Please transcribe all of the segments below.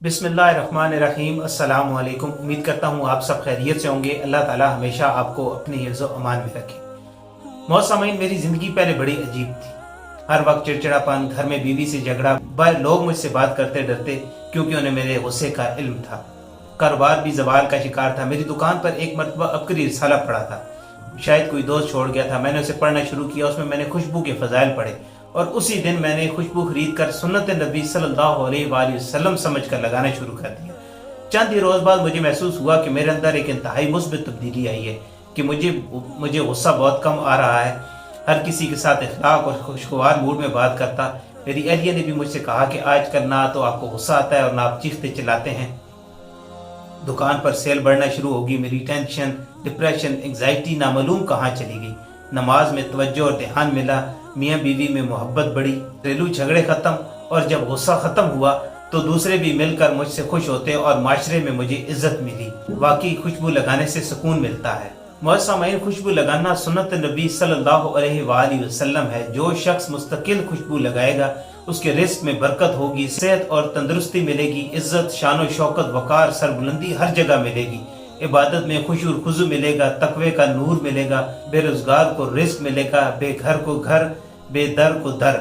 बिस्मिल्लाहिर्रहमानिर्रहीम। अस्सलाम वालेकुम। उम्मीद करता हूँ आप सब खैरियत से होंगे। अल्लाह ताला हमेशा आपको अपने हिफ्ज़ व अमान में रखे। मौसमीन, मेरी ज़िंदगी पहले बड़ी अजीब थी। हर वक्त चिड़चिड़ापन, घर में बीवी से झगड़ा, बाहर लोग मुझसे बात करते डरते क्योंकि उन्हें मेरे गुस्से का इल्म था। कारोबार भी ज़वाल का शिकार था। मेरी दुकान पर एक मरतबा अबकरी रिसाला पड़ा था, शायद कोई दोस्त छोड़ गया था। मैंने उसे पढ़ना शुरू किया। उसमें मैंने खुशबू के फ़ज़ाइल पढ़े और उसी दिन मैंने खुशबू खरीद कर सुन्नत नबी सल्लल्लाहु अलैहि वसल्लम समझ कर लगाना शुरू कर दिया। चंद ही रोज़ बाद मुझे महसूस हुआ कि मेरे अंदर एक इंतहाई मुस्बित तब्दीली आई है कि मुझे गुस्सा बहुत कम आ रहा है। हर किसी के साथ इखलाक और खुशगवार मूड में बात करता। मेरी एहलिया ने भी मुझसे कहा कि आजकल ना तो आपको गुस्सा आता है और ना आप चीखते चिल्लाते हैं। दुकान पर सेल बढ़ना शुरू होगी। मेरी टेंशन, डिप्रेशन, एंग्जाइटी नामालूम कहाँ चली गई। नमाज में तवज्जो और ध्यान मिला। मियाँ बीवी में मोहब्बत बढ़ी। घरेलू झगड़े खत्म और जब गुस्सा खत्म हुआ तो दूसरे भी मिलकर मुझसे खुश होते और माशरे में मुझे इज्जत मिली। वाकई खुशबू लगाने से सुकून मिलता है। मुअज़्ज़मीन, खुशबू लगाना सुन्नत नबी सल्लल्लाहु अलैहि वसल्लम है। जो शख्स मुस्तकिल खुशबू लगाएगा उसके रिस्क में बरकत होगी, सेहत और तंदुरुस्ती मिलेगी, इज्जत, शान शौकत, वकार, सरबुलंदी हर जगह मिलेगी। इबादत में खुशूर खुजू मिलेगा, तकवे का नूर मिलेगा, बेरोजगार को रिस्क मिलेगा, बेघर को घर, बेदर को दर,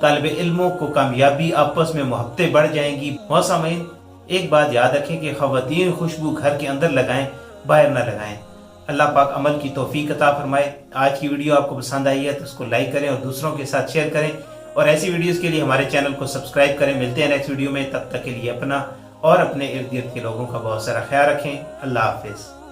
तालिब इल्मों को कामयाबी, आपस में मोहब्बतें बढ़ जाएंगी। मुअज़्ज़मीन, एक बात याद रखें कि ख़वातीन खुशबू घर के अंदर लगाएं, बाहर न लगाएं। अल्लाह पाक अमल की तौफीक अता फरमाए। आज की वीडियो आपको पसंद आई है तो उसको लाइक करें और दूसरों के साथ शेयर करें और ऐसी वीडियोस के लिए हमारे चैनल को सब्सक्राइब करें। मिलते हैं नेक्स्ट वीडियो में। तब तक के लिए अपना और अपने इर्द गिर्द के लोगों का बहुत सारा ख्याल रखें। अल्लाह हाफिज़।